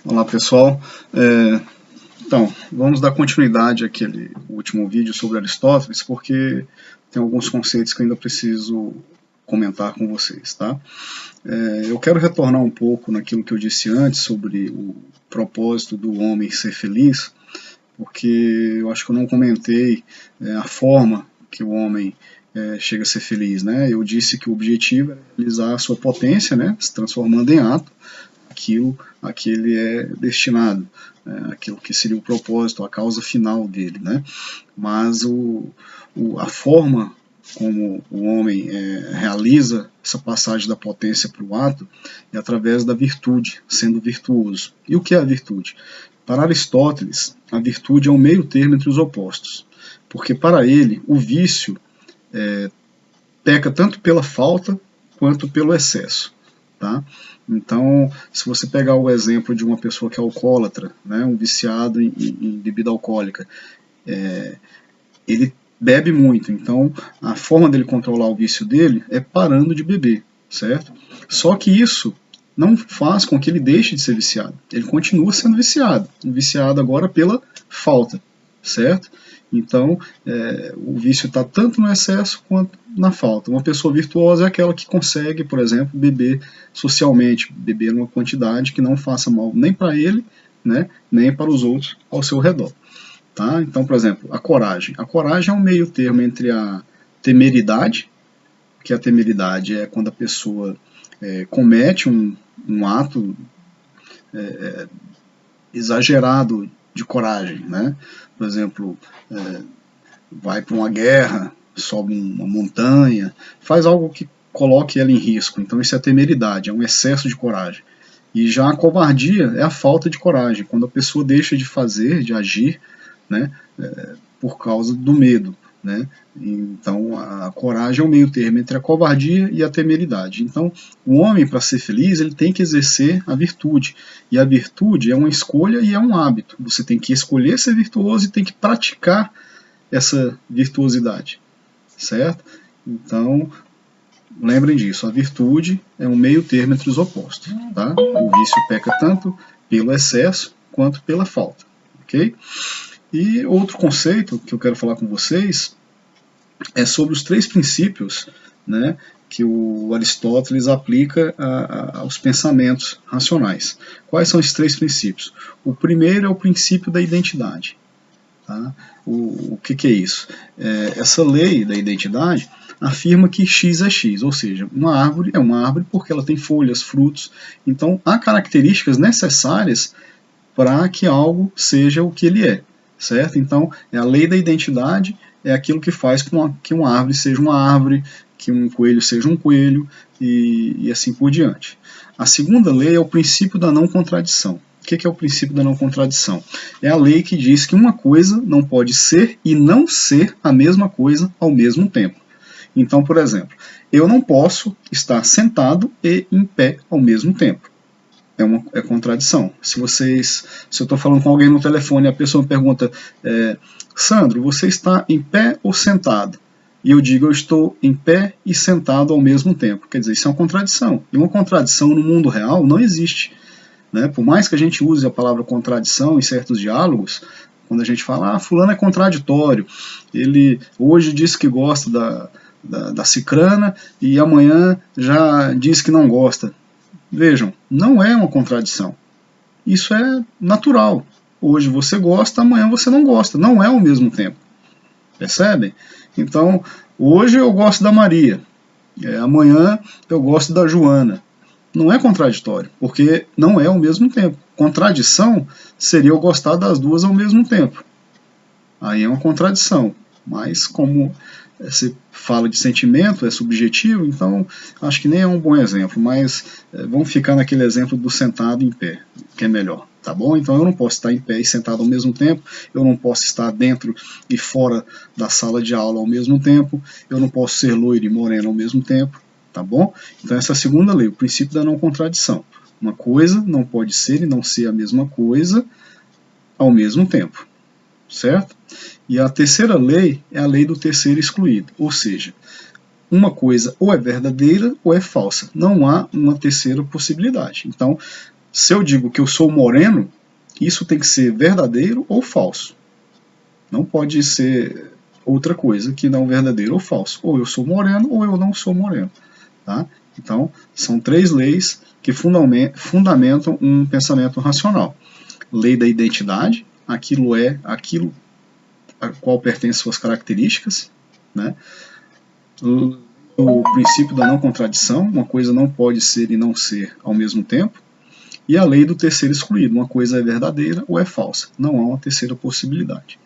Olá pessoal, então vamos dar continuidade àquele último vídeo sobre Aristóteles, porque tem alguns conceitos que eu ainda preciso comentar com vocês, tá? Eu quero retornar um pouco naquilo que eu disse antes sobre o propósito do homem ser feliz, porque eu acho que eu não comentei a forma que o homem chega a ser feliz, né? Eu disse que o objetivo é realizar a sua potência, né? Se transformando em ato, aquilo a que ele é destinado, aquilo que seria o propósito, a causa final dele, né? Mas a forma como o homem realiza essa passagem da potência para o ato é através da virtude, sendo virtuoso. E o que é a virtude? Para Aristóteles, a virtude é um meio termo entre os opostos, porque para ele o vício peca tanto pela falta quanto pelo excesso. Tá? Então, se você pegar o exemplo de uma pessoa que é alcoólatra, né, um viciado em bebida alcoólica, ele bebe muito, então a forma dele controlar o vício dele é parando de beber, certo? Só que isso não faz com que ele deixe de ser viciado, ele continua sendo viciado agora pela falta, certo? Então, o vício está tanto no excesso quanto na falta. Uma pessoa virtuosa é aquela que consegue, por exemplo, beber socialmente, beber numa quantidade que não faça mal nem para ele, né, nem para os outros ao seu redor. Tá? Então, por exemplo, a coragem. A coragem é um meio termo entre a temeridade, que a temeridade é quando a pessoa comete um ato exagerado de coragem, né? Por exemplo, vai para uma guerra, sobe uma montanha, faz algo que coloque ela em risco. Então isso é temeridade, é um excesso de coragem. E já a covardia é a falta de coragem, quando a pessoa deixa de fazer, de agir, né, por causa do medo. Né? Então a coragem é o meio termo entre a covardia e a temeridade. Então o homem, para ser feliz, ele tem que exercer a virtude. E a virtude é uma escolha e é um hábito. Você tem que escolher ser virtuoso e tem que praticar essa virtuosidade, certo? Então, lembrem disso, a virtude é um meio termo entre os opostos, tá? O vício peca tanto pelo excesso quanto pela falta, ok? E outro conceito que eu quero falar com vocês é sobre os 3 princípios, né, que o Aristóteles aplica aos pensamentos racionais. Quais são esses 3 princípios? O primeiro é o princípio da identidade. Tá? O que é isso? Essa lei da identidade afirma que x é x, ou seja, uma árvore é uma árvore porque ela tem folhas, frutos. Então, há características necessárias para que algo seja o que ele é, certo? Então, a lei da identidade é aquilo que faz com que uma árvore seja uma árvore, que um coelho seja um coelho e assim por diante. A segunda lei é o princípio da não contradição. O que é o princípio da não contradição? É a lei que diz que uma coisa não pode ser e não ser a mesma coisa ao mesmo tempo. Então, por exemplo, eu não posso estar sentado e em pé ao mesmo tempo. É contradição. Se eu estou falando com alguém no telefone e a pessoa me pergunta, Sandro, você está em pé ou sentado? E eu digo, eu estou em pé e sentado ao mesmo tempo. Quer dizer, isso é uma contradição. E uma contradição no mundo real não existe. Né? Por mais que a gente use a palavra contradição em certos diálogos, quando a gente fala, fulano é contraditório, ele hoje disse que gosta da cicrana e amanhã já diz que não gosta. Vejam, não é uma contradição. Isso é natural. Hoje você gosta, amanhã você não gosta. Não é ao mesmo tempo. Percebem? Então, hoje eu gosto da Maria, amanhã eu gosto da Joana. Não é contraditório, porque não é ao mesmo tempo. Contradição seria eu gostar das duas ao mesmo tempo. Aí é uma contradição. Mas como se fala de sentimento, é subjetivo, então acho que nem é um bom exemplo. Mas vamos ficar naquele exemplo do sentado em pé, que é melhor. Tá bom? Então eu não posso estar em pé e sentado ao mesmo tempo, eu não posso estar dentro e fora da sala de aula ao mesmo tempo, eu não posso ser loiro e moreno ao mesmo tempo. Tá bom? Então essa é a segunda lei, o princípio da não contradição. Uma coisa não pode ser e não ser a mesma coisa ao mesmo tempo, certo? E a terceira lei é a lei do terceiro excluído, ou seja, uma coisa ou é verdadeira ou é falsa, não há uma terceira possibilidade. Então, Se eu digo que eu sou moreno, isso tem que ser verdadeiro ou falso. Não pode ser outra coisa que não verdadeiro ou falso. Ou eu sou moreno ou eu não sou moreno. Tá? Então, são 3 leis que fundamentam um pensamento racional. Lei da identidade, aquilo é aquilo a qual pertence suas características, né? O princípio da não contradição, uma coisa não pode ser e não ser ao mesmo tempo, e a lei do terceiro excluído, uma coisa é verdadeira ou é falsa, não há uma terceira possibilidade.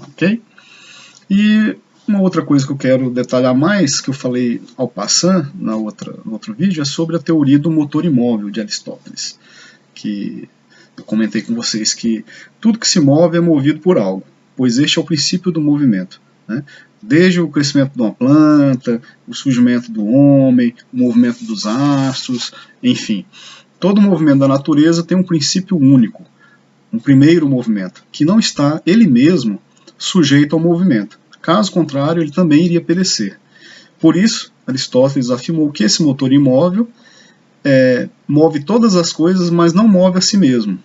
Ok? E uma outra coisa que eu quero detalhar mais, que eu falei ao passar no outro vídeo, é sobre a teoria do motor imóvel de Aristóteles, que eu comentei com vocês que tudo que se move é movido por algo, pois este é o princípio do movimento, né? Desde o crescimento de uma planta, o surgimento do homem, o movimento dos astros, enfim. Todo movimento da natureza tem um princípio único, um primeiro movimento, que não está ele mesmo sujeito ao movimento. Caso contrário, ele também iria perecer. Por isso, Aristóteles afirmou que esse motor imóvel move todas as coisas, mas não move a si mesmo.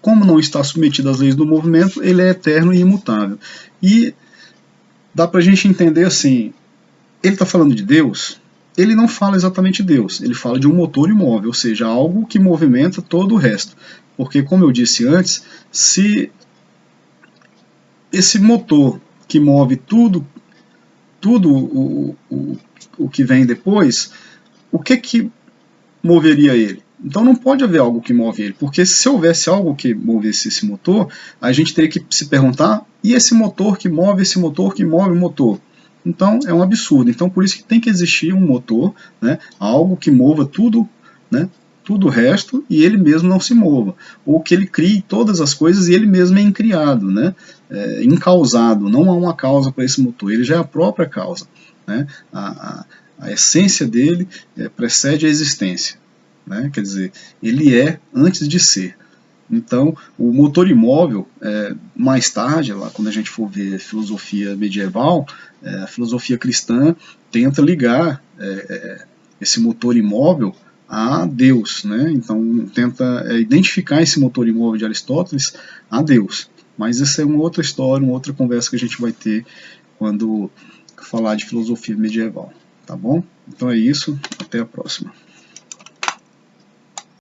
Como não está submetido às leis do movimento, ele é eterno e imutável. E dá para a gente entender assim, ele está falando de Deus, ele não fala exatamente de Deus, ele fala de um motor imóvel, ou seja, algo que movimenta todo o resto. Porque, como eu disse antes, se esse motor que move tudo o que vem depois, o que moveria ele? Então não pode haver algo que move ele, porque se houvesse algo que movesse esse motor, a gente teria que se perguntar, e esse motor que move esse motor que move o motor? Então é um absurdo. Então por isso que tem que existir um motor, né, algo que mova tudo, né, tudo o resto, e ele mesmo não se mova. Ou que ele crie todas as coisas e ele mesmo é incriado, né, incausado. Não há uma causa para esse motor, ele já é a própria causa. Né, a essência dele precede a existência. Né, quer dizer, ele é antes de ser. Então, o motor imóvel, mais tarde, lá, quando a gente for ver filosofia medieval, a filosofia cristã tenta ligar esse motor imóvel a Deus, né? Então tenta identificar esse motor imóvel de Aristóteles a Deus. Mas essa é uma outra história, uma outra conversa que a gente vai ter quando falar de filosofia medieval, tá bom? Então é isso, até a próxima.